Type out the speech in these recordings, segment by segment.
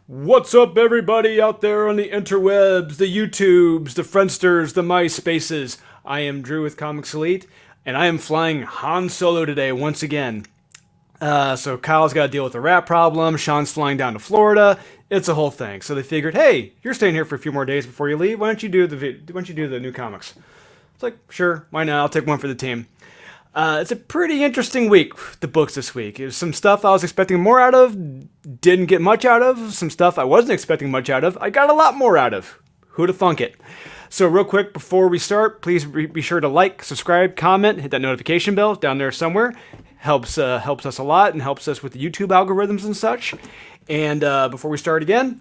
What's up, everybody out there on the interwebs, the YouTubes, the Friendsters, the MySpaces? I am Drew with Comics Elite, and I am flying Han Solo today once again. So Kyle's got to deal with a rat problem. Sean's flying down to Florida. It's a whole thing. So they figured, hey, you're staying here for a few more days before you leave. Why don't you do the new comics? It's like, sure, why not? I'll take one for the team. It's a pretty interesting week, the books this week. There's some stuff I was expecting more out of, didn't get much out of. Some stuff I wasn't expecting much out of, I got a lot more out of. Who'da thunk it? So real quick, before we start, please be sure to like, subscribe, comment, hit that notification bell down there somewhere. Helps us a lot and helps us with the YouTube algorithms and such. And before we start again,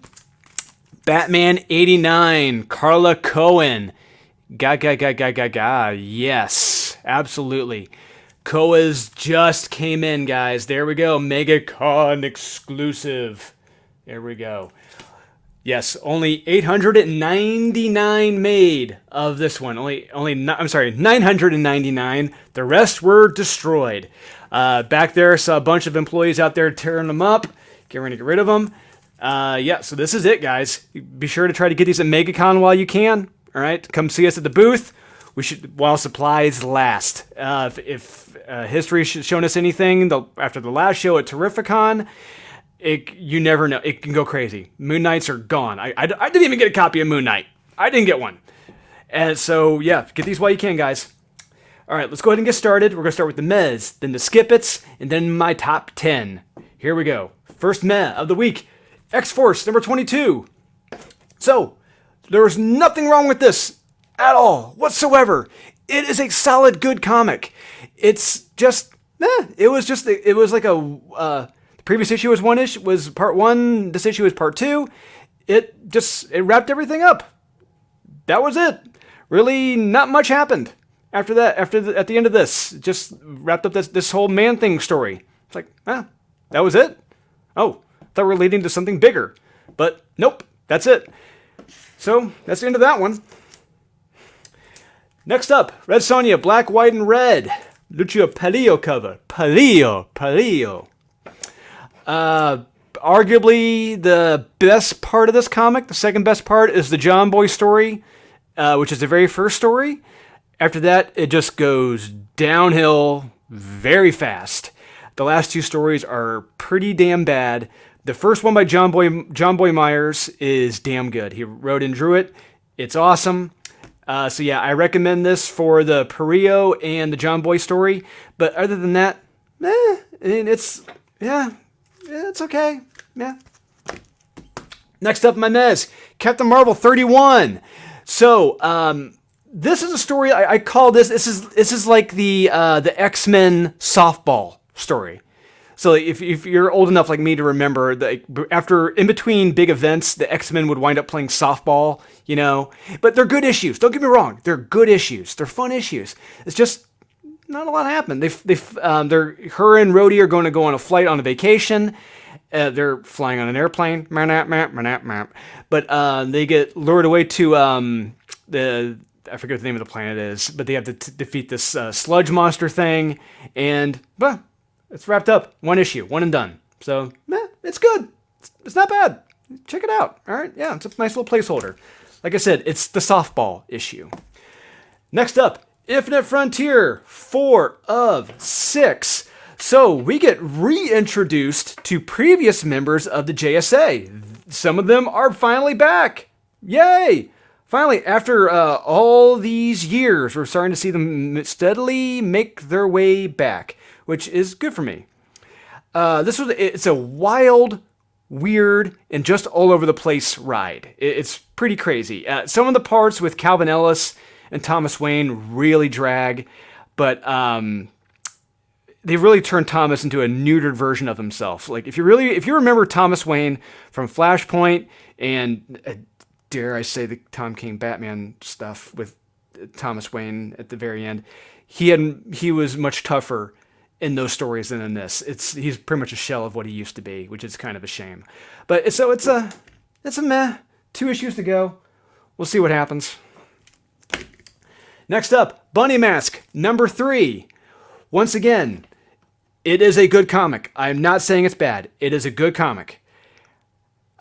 Batman 89, Carla Cohen. Yes, absolutely. Koa's just came in, guys. There we go. MegaCon exclusive. There we go. Yes, only 899 made of this one. I'm sorry, 999. The rest were destroyed. Back there, saw a bunch of employees out there tearing them up, getting to get rid of them. Yeah, so this is it, guys. Be sure to try to get these at MegaCon while you can. All right, come see us at the booth. We should, while supplies last. If history has shown us anything, after the last show at Terrificon, you never know. It can go crazy. Moon Knights are gone. I didn't even get a copy of Moon Knight. I didn't get one. And so, yeah, get these while you can, guys. All right, let's go ahead and get started. We're going to start with the MEEHS, then the Skip-Its, and then my top 10. Here we go. First MEEH of the week, X-Force number 22. So, there was nothing wrong with this at all, whatsoever. It is a solid, good comic. It's just, it was like the previous issue was part one, this issue was part two. It wrapped everything up. That was it. Really, not much happened after that. At the end of this, just wrapped up this whole Man-Thing story. It's like, that was it? Oh, I thought we were leading to something bigger. But nope, that's it. So, that's the end of that one. Next up, Red Sonja, Black, White, and Red. Lucio Palio cover. Palio. Arguably the best part of this comic, the second best part, is the John Boy story, which is the very first story. After that, it just goes downhill very fast. The last two stories are pretty damn bad. The first one by John Boy Myers is damn good. He wrote and drew it. It's awesome. So yeah, I recommend this for the Perio and the John Boy story. But other than that, it's okay. Yeah. Next up, my MEEHS, Captain Marvel 31. So this is a story I call this. This is like the X-Men softball story. So if you're old enough like me to remember, in between big events, the X-Men would wind up playing softball, But they're good issues. Don't get me wrong. They're good issues. They're fun issues. It's just not a lot happened. Her and Rhodey are going to go on a flight on a vacation. They're flying on an airplane. But they get lured away to I forget what the name of the planet is, but they have to defeat this sludge monster thing, and it's wrapped up. One issue, one and done. So, it's good. It's not bad. Check it out. All right, yeah, it's a nice little placeholder. Like I said, it's the softball issue. Next up, Infinite Frontier, 4 of 6. So, we get reintroduced to previous members of the JSA. Some of them are finally back. Yay! Finally, after all these years, we're starting to see them steadily make their way back, which is good for me. It's a wild, weird, and just all over the place ride. It's pretty crazy. Some of the parts with Calvin Ellis and Thomas Wayne really drag, but they've really turned Thomas into a neutered version of himself. Like if you remember Thomas Wayne from Flashpoint and dare I say the Tom King Batman stuff with Thomas Wayne at the very end, he was much tougher in those stories than in this. He's pretty much a shell of what he used to be, which is kind of a shame. But it's a meh. 2 issues to go. We'll see what happens. Next up, Bunny Mask number 3. Once again, it is a good comic. I'm not saying it's bad. It is a good comic.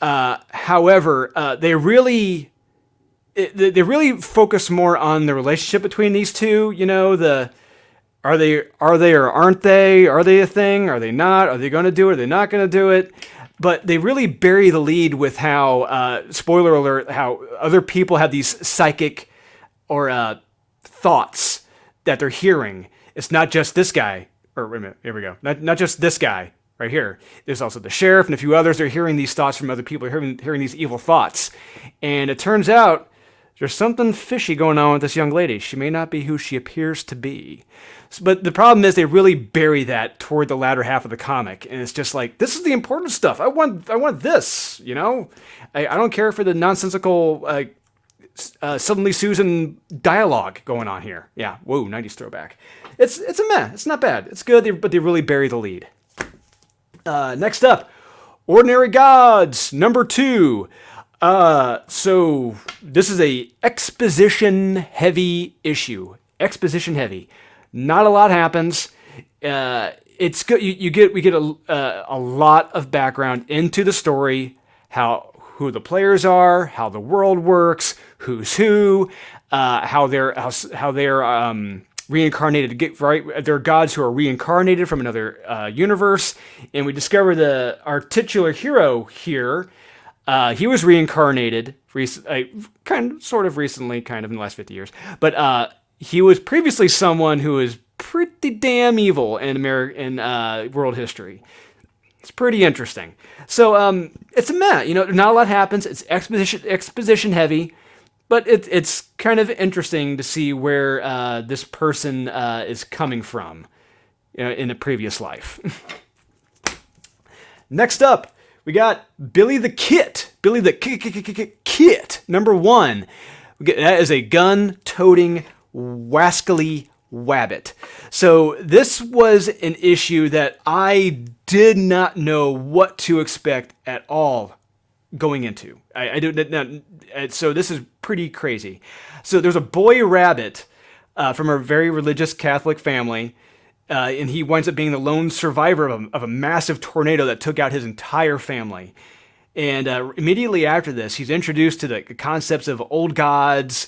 However, they really focus more on the relationship between these two. You know, are they or aren't they? Are they a thing? Are they not? Are they going to do it? Are they not going to do it? But they really bury the lead with how, spoiler alert, how other people have these psychic or thoughts that they're hearing. It's not just this guy. Or wait a minute, here we go. Not just this guy right here. There's also the sheriff and a few others. They're hearing these thoughts from other people, hearing these evil thoughts. And it turns out there's something fishy going on with this young lady. She may not be who she appears to be. But the problem is they really bury that toward the latter half of the comic. And it's just like, this is the important stuff. I want this, you know? I don't care for the nonsensical Suddenly Susan dialogue going on here. Yeah, whoa, 90s throwback. It's a meh. It's not bad. It's good, but they really bury the lead. Next up, Ordinary Gods, number 2. So this is a exposition-heavy issue. Exposition-heavy. Not a lot happens. It's good. We get a lot of background into the story, who the players are, how the world works, who's who, how they're reincarnated. They're gods who are reincarnated from another universe, and we discover our titular hero here. He was reincarnated sort of recently, kind of in the last 50 years, but he was previously someone who was pretty damn evil in world history. It's pretty interesting. So it's a meh. You know, not a lot happens. It's exposition heavy, but it's kind of interesting to see where this person is coming from, you know, in a previous life. Next up, we got Billy the Kit. Billy the Kit, number 1. That is a gun-toting, wascally wabbit. So this was an issue that I did not know what to expect at all going into. I don't. So this is pretty crazy. So there's a boy rabbit from a very religious Catholic family. And he winds up being the lone survivor of a massive tornado that took out his entire family. And immediately after this, he's introduced to the concepts of old gods.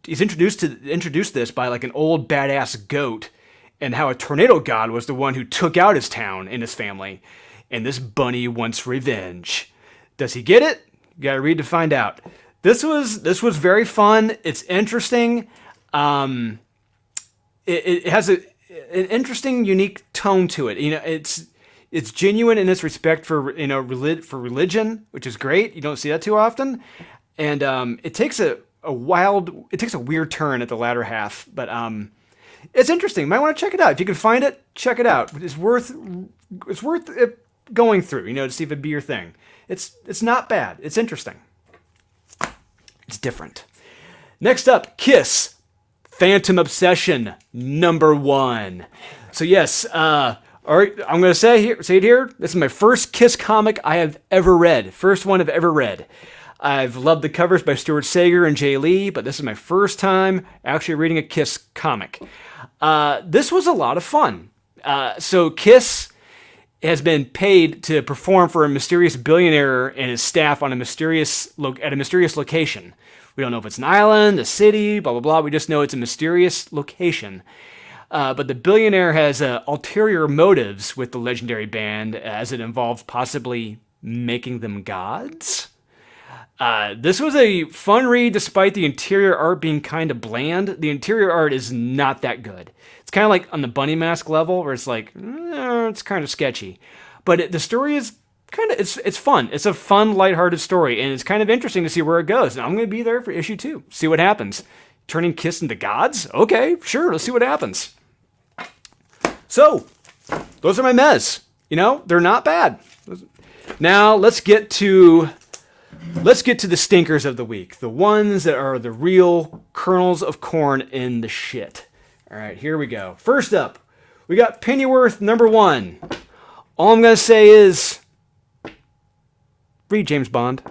He's introduced this by like an old badass goat, and how a tornado god was the one who took out his town and his family. And this bunny wants revenge. Does he get it? You gotta read to find out. This was very fun. It's interesting. It has an interesting, unique tone to it. You know, it's genuine in its respect for religion, which is great. You don't see that too often, and it takes a weird turn at the latter half, but it's interesting. You might want to check it out if you can find it. Check it out. It's worth it going through. You know, to see if it'd be your thing. It's not bad. It's interesting. It's different. Next up, Kiss. Phantom Obsession, number 1. So yes, all right, I'm going to say it here. This is my first Kiss comic I have ever read. First one I've ever read. I've loved the covers by Stuart Sager and Jay Lee, but this is my first time actually reading a Kiss comic. This was a lot of fun. So Kiss has been paid to perform for a mysterious billionaire and his staff on at a mysterious location. We don't know if it's an island, a city, blah, blah, blah. We just know it's a mysterious location. But the billionaire has ulterior motives with the legendary band, as it involves possibly making them gods. This was a fun read despite the interior art being kind of bland. The interior art is not that good. It's kind of like on the bunny mask level where it's like, it's kind of sketchy. But the story is it's fun. It's a fun, lighthearted story, and it's kind of interesting to see where it goes. And I'm going to be there for issue 2. See what happens. Turning Kiss into gods? Okay, sure. Let's see what happens. So, those are my mehs. You know, they're not bad. Now, let's get to the stinkers of the week. The ones that are the real kernels of corn in the shit. All right, here we go. First up, we got Pennyworth, number 1. All I'm going to say is, read James Bond.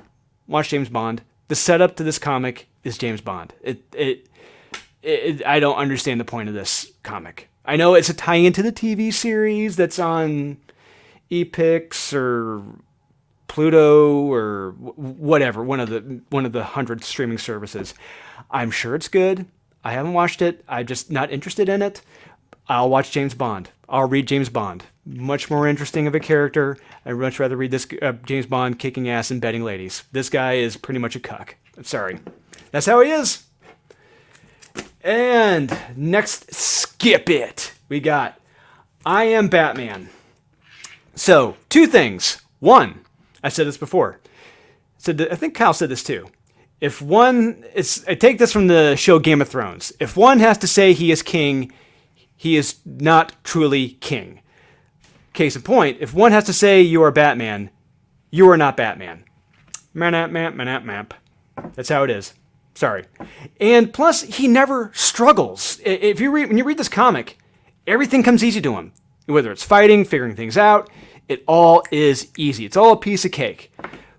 Watch James Bond. The setup to this comic is James Bond. I don't understand the point of this comic. I know it's a tie-in to the TV series that's on PICS or Pluto or whatever, one of the 100 streaming services. I'm sure it's good. I haven't watched it. I'm just not interested in it. I'll watch James Bond. I'll read James Bond. Much more interesting of a character. I'd much rather read this James Bond kicking ass and betting ladies. This guy is pretty much a cuck. I'm sorry. That's how he is. And next, skip it. We got I Am Batman. So, two things. One, I said this before. I think Kyle said this too. If one, I take this from the show Game of Thrones. If one has to say he is king, he is not truly king. Case in point, if one has to say you are Batman, you are not Batman. Map. That's how it is. Sorry. And plus, he never struggles. When you read this comic, everything comes easy to him. Whether it's fighting, figuring things out, it all is easy. It's all a piece of cake.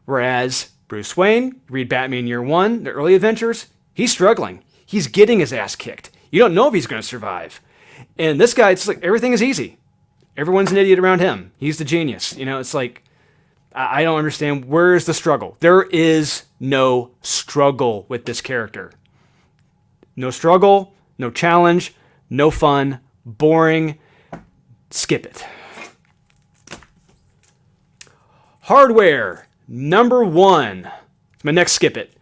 Whereas Bruce Wayne, read Batman Year One, the early adventures, he's struggling. He's getting his ass kicked. You don't know if he's going to survive. And this guy, it's like everything is easy. Everyone's an idiot around him. He's the genius. It's like, I don't understand. Where is the struggle? There is no struggle with this character. No struggle, no challenge, no fun, boring. Skip it. Hardware, number 1. It's my next skip it.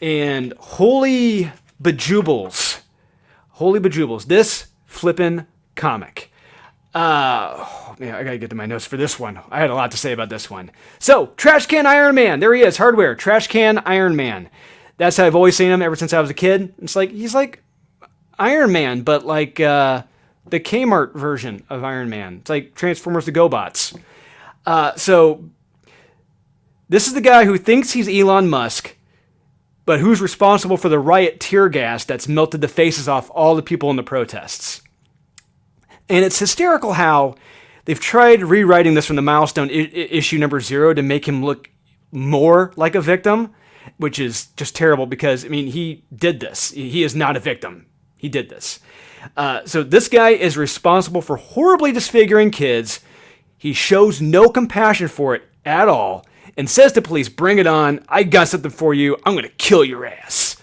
And holy bejubals. This flippin' comic. Man, I gotta get to my notes for this one. I had a lot to say about this one. So, Trash Can Iron Man. There he is, Hardware. Trash Can Iron Man. That's how I've always seen him ever since I was a kid. It's like, he's like Iron Man, but like the Kmart version of Iron Man. It's like Transformers the GoBots. So, this is the guy who thinks he's Elon Musk, but who's responsible for the riot tear gas that's melted the faces off all the people in the protests. And it's hysterical how they've tried rewriting this from the milestone issue number 0 to make him look more like a victim, which is just terrible because, he did this. He is not a victim. He did this. So this guy is responsible for horribly disfiguring kids. He shows no compassion for it at all and says to police, "Bring it on. I got something for you. I'm going to kill your ass."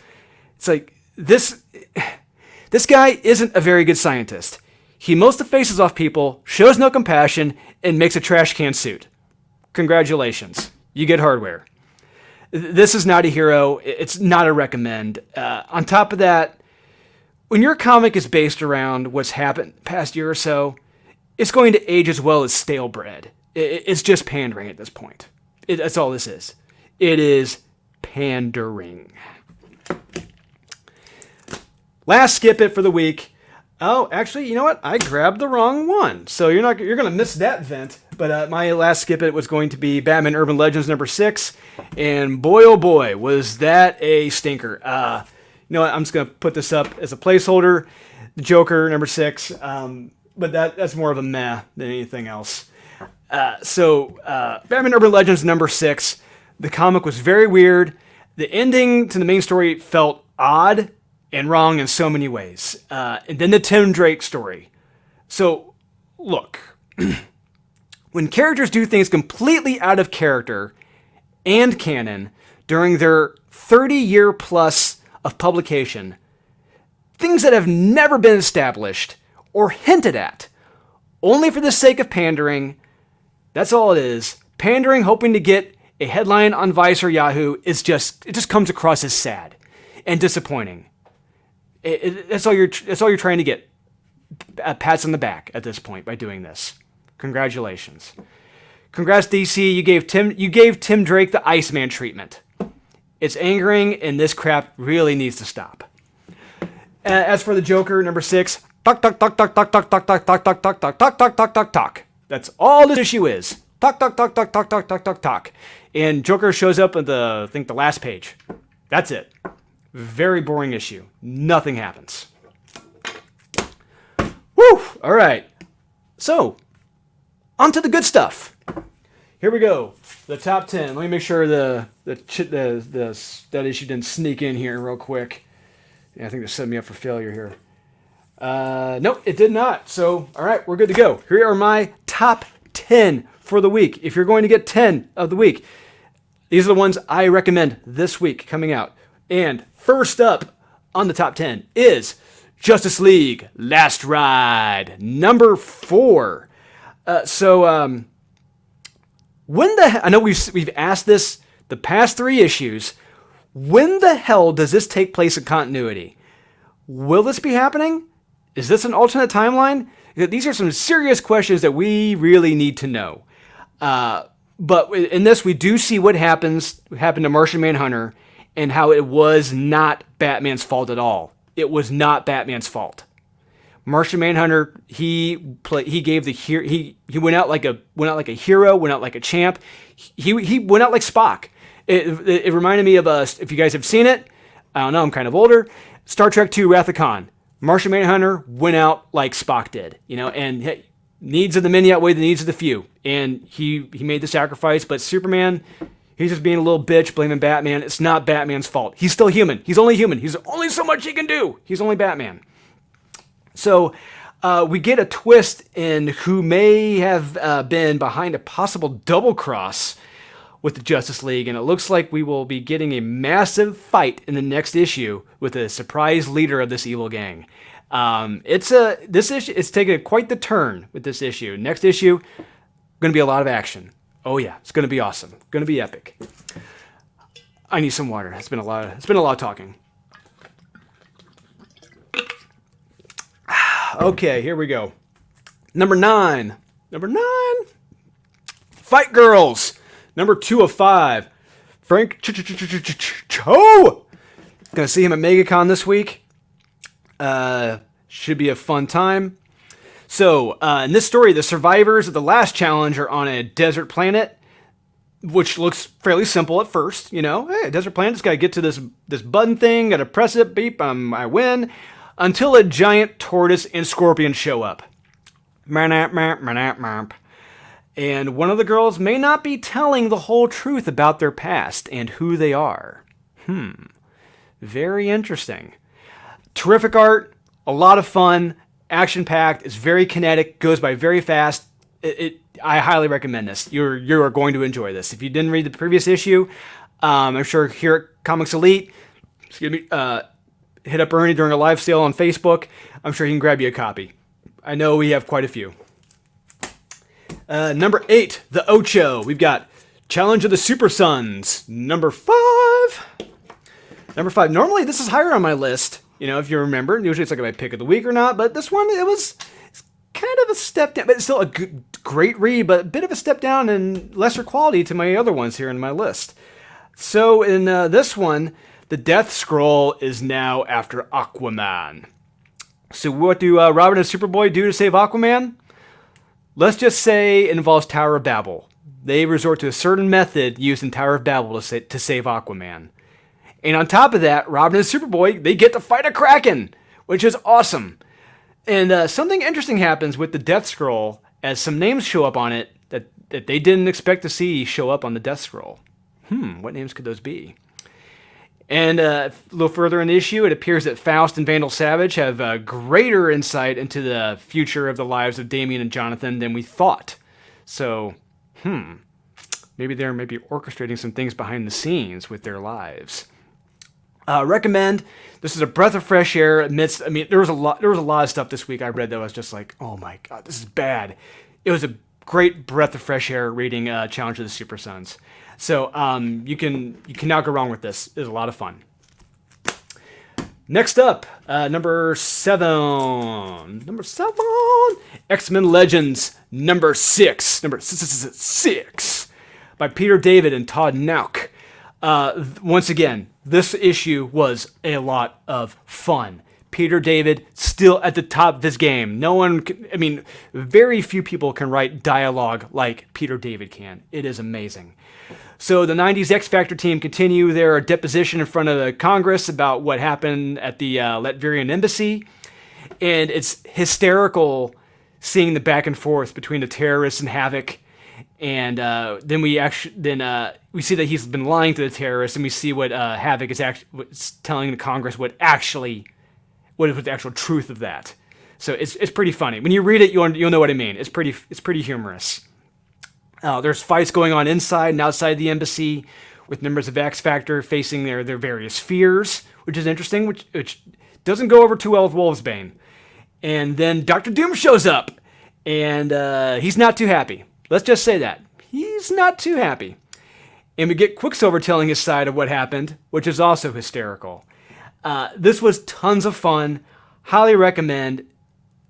It's like, this guy isn't a very good scientist. He melts the faces off people, shows no compassion, and makes a trash can suit. Congratulations. You get Hardware. This is not a hero. It's not a recommend. On top of that, when your comic is based around what's happened the past year or so, it's going to age as well as stale bread. It's just pandering at this point. That's all this is. It is pandering. Last skip it for the week. Oh, actually, you know what? I grabbed the wrong one. So you're going to miss that vent. But my last skip it was going to be Batman Urban Legends number 6. And boy, oh boy, was that a stinker. You know what? I'm just going to put this up as a placeholder. The Joker number 6. But that's more of a meh than anything else. Batman Urban Legends number 6. The comic was very weird. The ending to the main story felt odd and wrong in so many ways. And then the Tim Drake story. So, look. When characters do things completely out of character and canon during their 30-year plus of publication, things that have never been established or hinted at, only for the sake of pandering, that's all it is. Pandering, hoping to get a headline on Vice or Yahoo, it just comes across as sad and disappointing. That's all you're trying to get. Pats on the back at this point by doing this. Congratulations. Congrats, DC. You gave Tim Drake the Iceman treatment. It's angering, and this crap really needs to stop. As for the Joker, number 6, talk. That's all this issue is. Talk. And Joker shows up at the last page. That's it. Very boring issue. Nothing happens. Woo! All right. So, on to the good stuff. Here we go. The top 10. Let me make sure that issue didn't sneak in here real quick. Yeah, I think they're setting me up for failure here. Nope, it did not. So, all right, we're good to go. Here are my top 10 for the week. If you're going to get 10 of the week, These are the ones I recommend this week coming out. And first up on the top 10 is Justice League Last Ride, number 4. I know we've asked this the past 3 issues. When the hell does this take place in continuity? Will this be happening? Is this an alternate timeline? These are some serious questions that we really need to know. But in this, we do see what happened to Martian Manhunter and how it was not Batman's fault at all. It was not Batman's fault. Martian Manhunter, he went out like a hero, went out like a champ. He went out like Spock. It reminded me of if you guys have seen it, I don't know, I'm kind of older. Star Trek II: Wrath of Khan. Martian Manhunter went out like Spock did, and hey, needs of the many outweigh the needs of the few. And he made the sacrifice, but Superman, he's just being a little bitch, blaming Batman. It's not Batman's fault. He's still human. He's only human. He's only so much he can do. He's only Batman. So we get a twist in who may have been behind a possible double cross with the Justice League, and it looks like we will be getting a massive fight in the next issue with a surprise leader of this evil gang. This issue, it's taken quite the turn with this issue. Next issue, going to be a lot of action. Oh yeah, it's going to be awesome. Going to be epic. I need some water. It's been a lot of talking. Okay, here we go. Number 9. Fight Girls. Number 2 of 5. Frank Cho. Gonna see him at MegaCon this week. Should be a fun time. So, in this story, the survivors of the last challenge are on a desert planet, which looks fairly simple at first. Hey, a desert planet, just gotta get to this button thing, gotta press it, beep, I win. Until a giant tortoise and scorpion show up. And one of the girls may not be telling the whole truth about their past and who they are. Very interesting. Terrific art, a lot of fun, action-packed, it's very kinetic, goes by very fast. I highly recommend this. You are going to enjoy this. If you didn't read the previous issue, I'm sure here at Comics Elite, hit up Ernie during a live sale on Facebook. I'm sure he can grab you a copy. I know we have quite a few. Number 8, the Ocho. We've got Challenge of the Super Sons. Number 5. Normally, this is higher on my list. If you remember. Usually it's like my pick of the week or not. But this one, it's kind of a step down. But it's still a great read, but a bit of a step down and lesser quality to my other ones here in my list. So in this one, the Death Scroll is now after Aquaman. So what do Robin and Superboy do to save Aquaman? Let's just say it involves Tower of Babel. They resort to a certain method used in Tower of Babel to save Aquaman. And on top of that, Robin and Superboy, they get to fight a Kraken, which is awesome. And something interesting happens with the Death Scroll as some names show up on it that they didn't expect to see show up on the Death Scroll. What names could those be? And a little further in the issue, it appears that Faust and Vandal Savage have greater insight into the future of the lives of Damian and Jonathan than we thought. So, maybe they're orchestrating some things behind the scenes with their lives. Recommend. This is a breath of fresh air amidst. There was a lot of stuff this week I read that I was just like, oh my god, this is bad. It was a great breath of fresh air reading Challenge of the Super Sons. So you cannot go wrong with this. It's a lot of fun. Next up, number 7. X-Men Legends number 6. Number 6 by Peter David and Todd Nauck. Once again, this issue was a lot of fun. Peter David still at the top of his game. Very few people can write dialogue like Peter David can. It is amazing. So the 90s X Factor team continue their deposition in front of the Congress about what happened at the Latvian embassy. And it's hysterical seeing the back and forth between the terrorists and Havoc. And then we see that he's been lying to the terrorists, and we see what Havoc is telling the Congress what is the actual truth of that. So it's pretty funny. When you read it, you'll know what I mean. It's pretty humorous. There's fights going on inside and outside the embassy with members of X Factor facing their various fears, which is interesting, which doesn't go over too well with Wolfsbane. And then Doctor Doom shows up, and he's not too happy. Let's just say that. He's not too happy. And we get Quicksilver telling his side of what happened, which is also hysterical. This was tons of fun. Highly recommend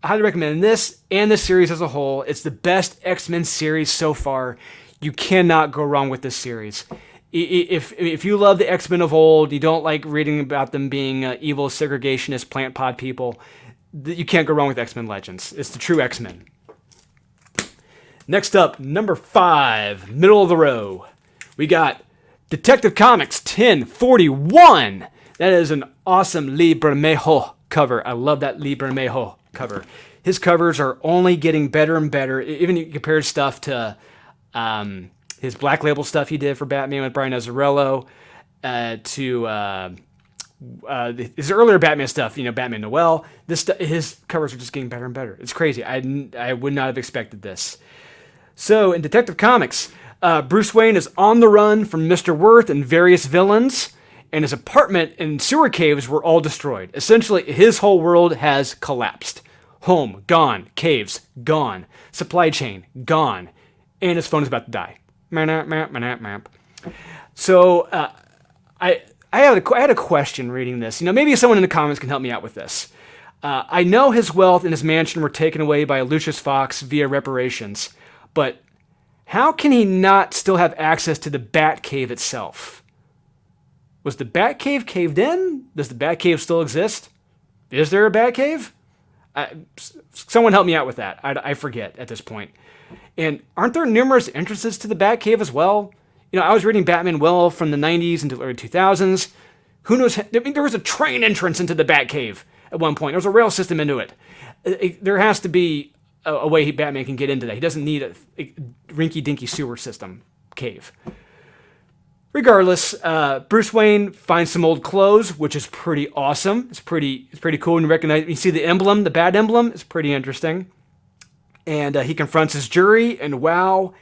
this and the series as a whole. It's the best X-Men series so far. You cannot go wrong with this series. If you love the X-Men of old, you don't like reading about them being evil, segregationist, plant pod people, you can't go wrong with X-Men Legends. It's the true X-Men. Next up, number 5, middle of the row. We got Detective Comics 1041. That is an awesome Libre Mehh cover. I love that Libre Mehh cover. His covers are only getting better and better. Even you compare stuff to his Black Label stuff he did for Batman with Brian Azzarello, to his earlier Batman stuff, Batman Noel. His covers are just getting better and better. It's crazy. I would not have expected this. So in Detective Comics, Bruce Wayne is on the run from Mr. Worth and various villains, and his apartment and sewer caves were all destroyed. Essentially, his whole world has collapsed. Home, gone. Caves, gone. Supply chain, gone. And his phone is about to die. So, I had a question reading this. Maybe someone in the comments can help me out with this. I know his wealth and his mansion were taken away by Lucius Fox via reparations, but how can he not still have access to the Batcave itself? Was the Batcave caved in? Does the Batcave still exist? Is there a Batcave? Someone help me out with that. I forget at this point. And aren't there numerous entrances to the Batcave as well? I was reading Batman Well from the 90s into the early 2000s. Who knows? There was a train entrance into the Batcave at one point. There was a rail system into it. There has to be a way Batman can get into that. He doesn't need a rinky-dinky sewer system cave. Regardless, Bruce Wayne finds some old clothes, which is pretty awesome. It's pretty cool when you recognize. You see the emblem, the Bat emblem. It's pretty interesting. And he confronts his jury, and wow,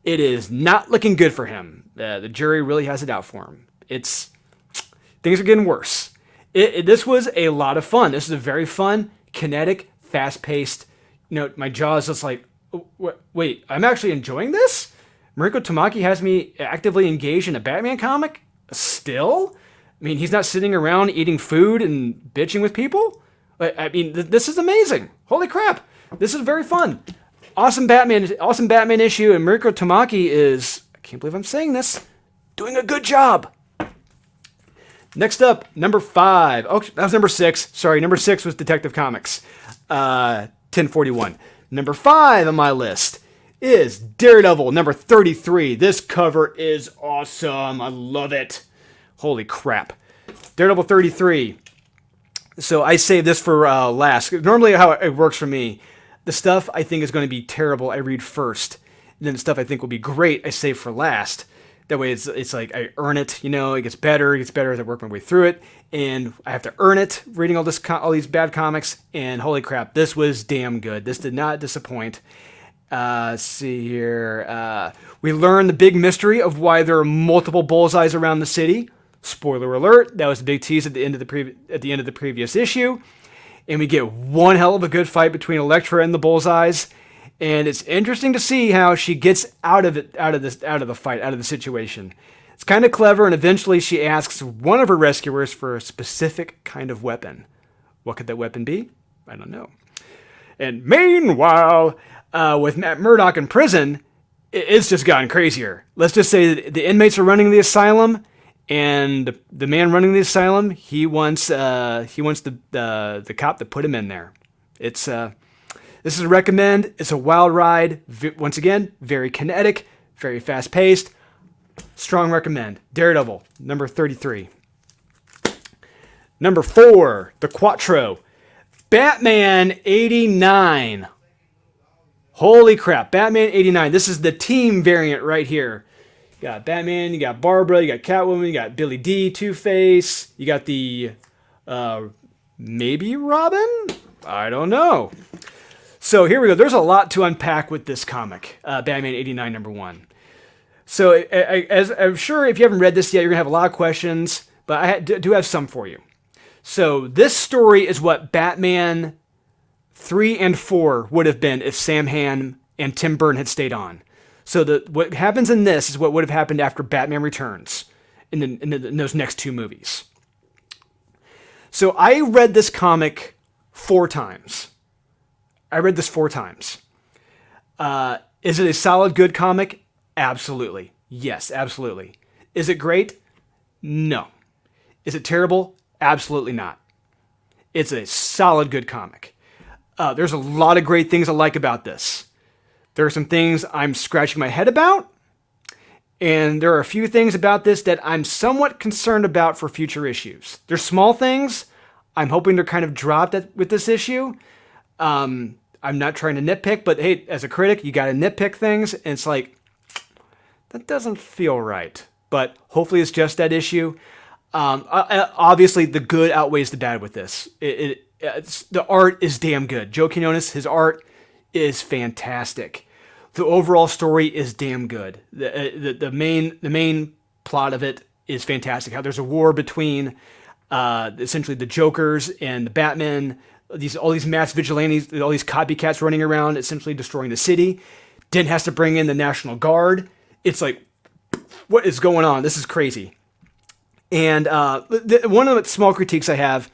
it is not looking good for him. The jury really has it out for him. Things are getting worse. This was a lot of fun. This is a very fun, kinetic, fast-paced. My jaw is just like, wait, I'm actually enjoying this? Mariko Tamaki has me actively engaged in a Batman comic? Still? He's not sitting around eating food and bitching with people? This is amazing. Holy crap. This is very fun. Awesome Batman issue, and Mariko Tamaki is, I can't believe I'm saying this, doing a good job. Next up, number 5. Oh, that was number 6. Sorry, number 6 was Detective Comics. 1041. Number 5 on my list is Daredevil, number 33. This cover is awesome. I love it. Holy crap. Daredevil 33. So I saved this for last. Normally how it works for me, the stuff I think is going to be terrible, I read first. And then the stuff I think will be great, I save for last. That way it's like I earn it, it gets better as I work my way through it. And I have to earn it reading all these bad comics. And holy crap, this was damn good. This did not disappoint. Let's see here. We learn the big mystery of why there are multiple bullseyes around the city. Spoiler alert, that was a big tease at the end of the previous issue. And we get one hell of a good fight between Elektra and the bullseyes. And it's interesting to see how she gets out of the situation. It's kind of clever, and eventually she asks one of her rescuers for a specific kind of weapon. What could that weapon be? I don't know. And meanwhile, with Matt Murdock in prison, it's just gotten crazier. Let's just say that the inmates are running the asylum, and the man running the asylum, he wants the cop to put him in there. This is a recommend. It's a wild ride. Once again, very kinetic, very fast-paced. Strong recommend. Daredevil, number 33. Number 4, the Quattro. Batman 89. Holy crap, Batman 89. This is the team variant right here. You got Batman, you got Barbara, you got Catwoman, you got Billy D, Two-Face. You got the, maybe Robin? I don't know. So here we go. There's a lot to unpack with this comic, Batman 89 number 1. So as I'm sure if you haven't read this yet, you're going to have a lot of questions, but I do have some for you. So this story is what Batman 3 and 4 would have been if Sam Hamm and Tim Burton had stayed on. So what happens in this is what would have happened after Batman Returns in those next two movies. So I read this comic 4 times. I read this 4 times. Is it a solid, good comic? Absolutely. Yes, absolutely. Is it great? No. Is it terrible? Absolutely not. It's a solid, good comic. There's a lot of great things I like about this. There are some things I'm scratching my head about, and there are a few things about this that I'm somewhat concerned about for future issues. They're small things. I'm hoping they're kind of dropped with this issue. I'm not trying to nitpick, but hey, as a critic, you got to nitpick things, and it's like, that doesn't feel right. But hopefully it's just that issue. Obviously, the good outweighs the bad with this. The art is damn good. Joe Quinones, his art is fantastic. The overall story is damn good. The main plot of it is fantastic. How there's a war between essentially the Jokers and the Batman. All these mass vigilantes, all these copycats running around, essentially destroying the city. Dent has to bring in the National Guard. It's like, what is going on? This is crazy. And one of the small critiques I have,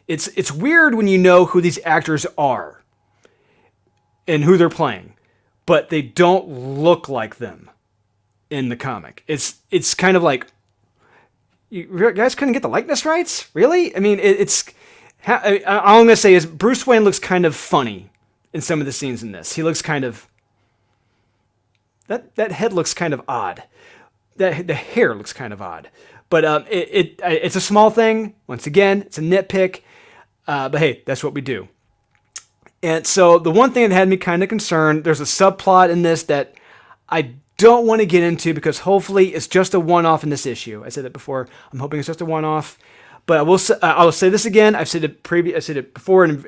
it's weird when you know who these actors are and who they're playing, but they don't look like them in the comic. It's kind of like, you guys couldn't get the likeness rights? Really? I mean, all I'm going to say is Bruce Wayne looks kind of funny in some of the scenes in this. He looks kind of, that head looks kind of odd. The hair looks kind of odd. But it's a small thing. Once again, it's a nitpick. But hey, that's what we do. And so the one thing that had me kind of concerned, there's a subplot in this that I don't want to get into because hopefully it's just a one-off in this issue. I said that before. I'm hoping it's just a one-off. But I will say this again. I said it before in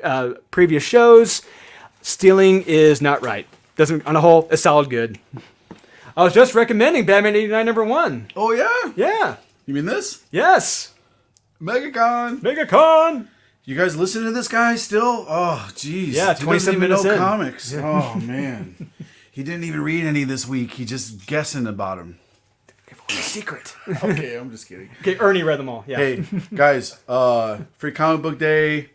previous shows. Stealing is not right. On a whole, it's solid good. I was just recommending Batman 89 #1. Oh yeah? Yeah. You mean this? Yes. MegaCon. You guys listen to this guy still? Oh, jeez. Yeah, 27 minutes in. Comics. Yeah. Oh, man. He didn't even read any this week. He just guessing about them. Secret. Okay, I'm just kidding. Okay, Ernie read them all. Yeah. Hey, guys, free comic book day.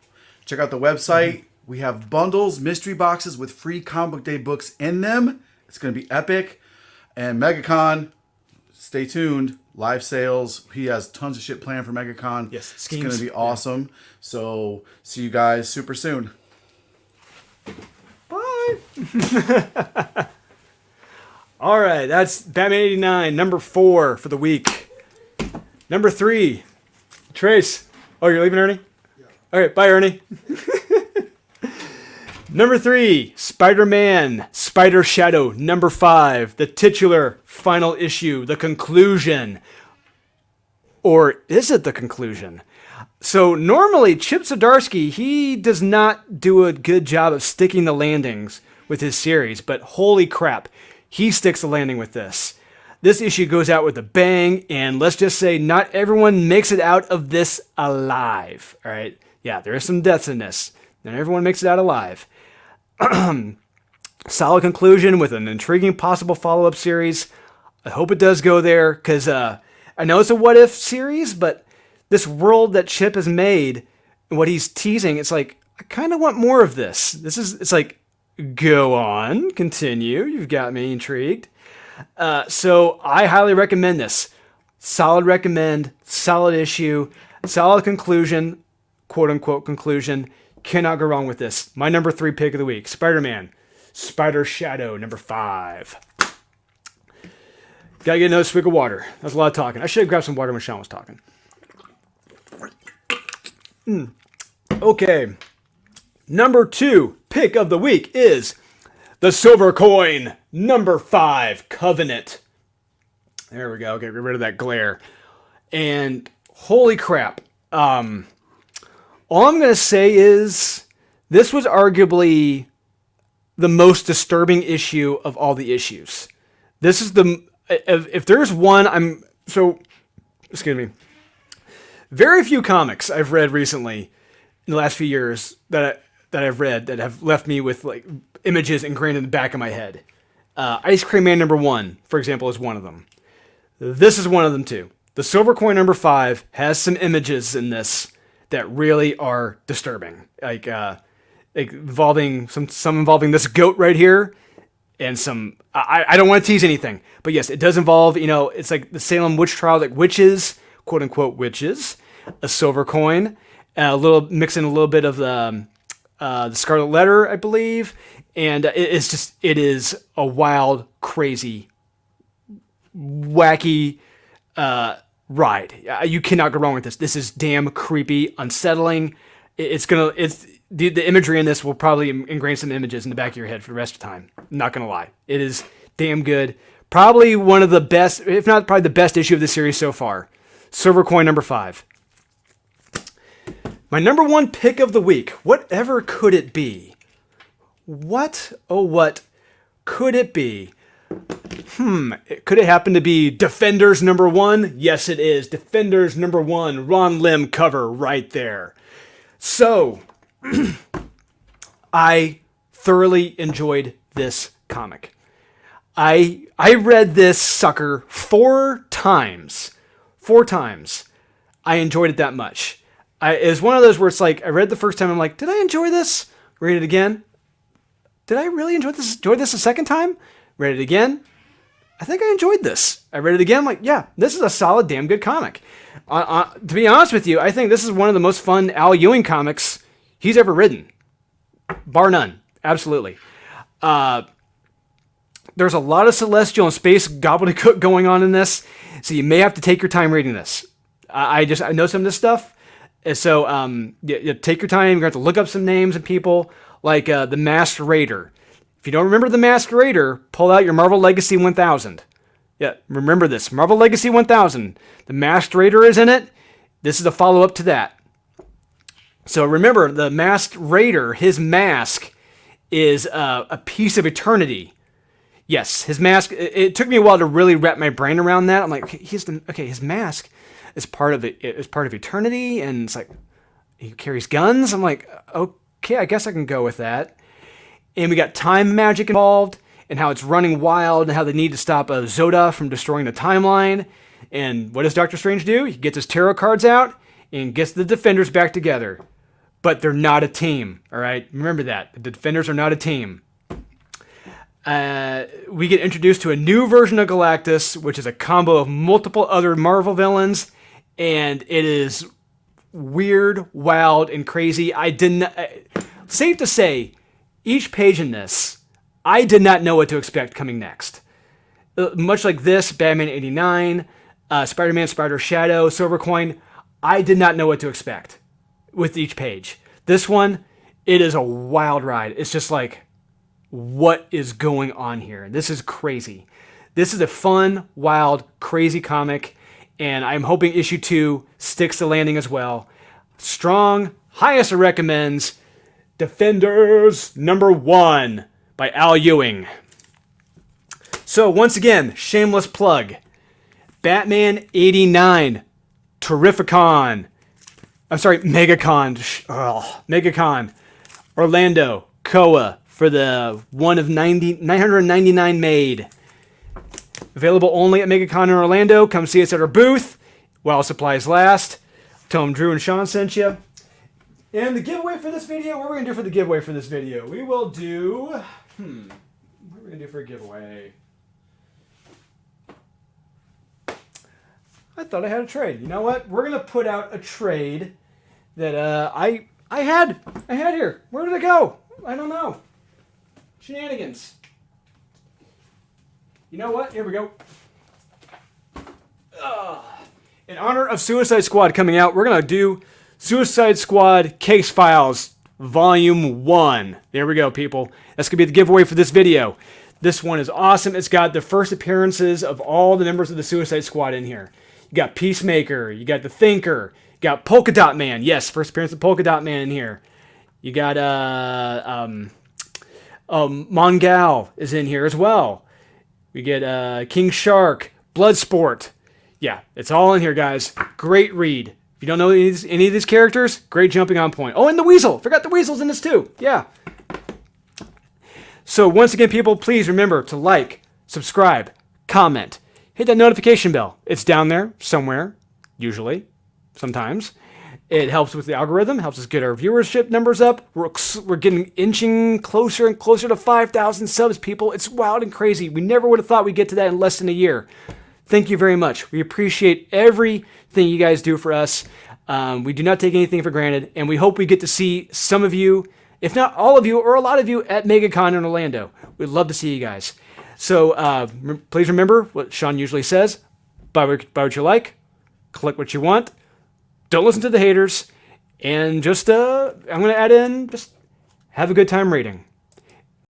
Check out the website. Mm-hmm. We have bundles, mystery boxes with free comic book day books in them. It's going to be epic. And MegaCon, stay tuned. Live sales. He has tons of shit planned for MegaCon. Yes, schemes. It's going to be awesome. Yeah. So, see you guys super soon. Bye. All right, that's Batman 89, #4 for the week. #3, Trace. Oh, you're leaving, Ernie? Yeah. All right, bye, Ernie. #3, Spider-Man, Spider Shadow, #5, the titular final issue, the conclusion. Or is it the conclusion? So normally Chip Zdarsky, he does not do a good job of sticking the landings with his series, but holy crap, he sticks the landing with this. This issue goes out with a bang, and let's just say not everyone makes it out of this alive. All right? Yeah, there are some deaths in this. Not everyone makes it out alive. Solid conclusion with an intriguing possible follow-up series. I hope it does go there, because I know it's a what-if series, but this world that Chip has made, and what he's teasing, it's like, I kind of want more of this. It's like, go on, continue. You've got me intrigued. So I highly recommend this. Solid recommend, solid issue, solid conclusion, quote-unquote conclusion. Cannot go wrong with this. My #3 pick of the week, Spider-Man, Spider Shadow, #5. Gotta get another swig of water. That's a lot of talking. I should have grabbed some water when Sean was talking. Okay. #2 pick of the week is the Silver Coin, #5, Covenant. There we go. Get rid of that glare. And holy crap. All I'm going to say is this was arguably the most disturbing issue of all the issues. This is if there's one, excuse me. Very few comics I've read recently in the last few years that I've read that have left me with like images ingrained in the back of my head. Ice Cream Man #1, for example, is one of them. This is one of them too. The Silver Coin #5 has some images in this that really are disturbing, like involving some involving this goat right here, and some. I don't want to tease anything, but yes, it does involve. It's like the Salem witch trial, like witches, quote unquote witches, a silver coin, mixing a little bit of the Scarlet Letter, I believe, and it is a wild, crazy, wacky ride. You cannot go wrong with this. This is damn creepy, unsettling. The imagery in this will probably ingrain some images in the back of your head for the rest of the time. I'm not gonna lie. It is damn good. Probably one of the best, if not probably the best issue of the series so far. Silver Coin #5. My #1 pick of the week. Whatever could it be? What could it be? Could it happen to be Defenders #1? Yes, it is. Defenders #1. Ron Lim cover right there. So, I thoroughly enjoyed this comic. I read this sucker 4 times. 4 times. I enjoyed it that much. It's one of those where it's like, I read the first time, I'm like, did I enjoy this? Read it again. Did I really enjoy this a second time? Read it again. I think I enjoyed this. I read it again. I'm like, yeah, this is a solid, damn good comic. To be honest with you, I think this is one of the most fun Al Ewing comics he's ever written. Bar none. Absolutely. There's a lot of celestial and space gobbledygook going on in this, so you may have to take your time reading this. I know some of this stuff, so you take your time. You're going to have to look up some names and people, like the Masked Raider. If you don't remember the Masked Raider, pull out your Marvel Legacy 1000. Yeah, remember this. Marvel Legacy 1000. The Masked Raider is in it. This is a follow-up to that. So remember, the Masked Raider, his mask is a piece of eternity. Yes, his mask, it took me a while to really wrap my brain around that. I'm like, his mask is part of it. It's part of eternity, and it's like, he carries guns. I'm like, okay, I guess I can go with that. And we got time magic involved, and how it's running wild, and how they need to stop Zoda from destroying the timeline. And what does Doctor Strange do? He gets his tarot cards out, and gets the Defenders back together. But they're not a team, all right? Remember that. The Defenders are not a team. We get introduced to a new version of Galactus, which is a combo of multiple other Marvel villains, and it is weird, wild, and crazy. Safe to say, each page in this, I did not know what to expect coming next. Much like this, Batman 89, Spider-Man, Spider Shadow, Silver Coin, I did not know what to expect with each page. This one, it is a wild ride. It's just like, what is going on here? This is crazy. This is a fun, wild, crazy comic, and I'm hoping issue 2 sticks the landing as well. Strong, highest recommends, Defenders #1 by Al Ewing. So once again, shameless plug. Batman 89, Terrificon. I'm sorry, MegaCon. MegaCon. Orlando, Koa, for the one of 999 made. Available only at MegaCon in Orlando. Come see us at our booth while supplies last. Tell them Drew and Sean sent you. And the giveaway for this video, what are we going to do for the giveaway for this video? We will do... what are we going to do for a giveaway? I thought I had a trade. You know what? We're going to put out a trade that I had here. Where did it go? I don't know. Shenanigans. You know what? Here we go. In honor of Suicide Squad coming out, we're going to do Suicide Squad Case Files Volume 1. There we go, people. That's going to be the giveaway for this video. This one is awesome. It's got the first appearances of all the members of the Suicide Squad in here. You got Peacemaker. You got the Thinker. You got Polka Dot Man. Yes, first appearance of Polka Dot Man in here. You got Mongal is in here as well. We get King Shark, Bloodsport. Yeah, it's all in here, guys. Great read. If you don't know any of these characters, great jumping on point. Oh, and the Weasel. Forgot the Weasel's in this too. Yeah. So once again, people, please remember to like, subscribe, comment, hit that notification bell. It's down there somewhere, usually, sometimes. It helps with the algorithm, helps us get our viewership numbers up. We're getting inching closer and closer to 5,000 subs, people. It's wild and crazy. We never would have thought we'd get to that in less than a year. Thank you very much. We appreciate everything you guys do for us. We do not take anything for granted, and we hope we get to see some of you, if not all of you, or a lot of you at MegaCon in Orlando. We'd love to see you guys. So please remember what Sean usually says. Buy what you like. Click what you want. Don't listen to the haters. And just, I'm going to add in, just have a good time reading.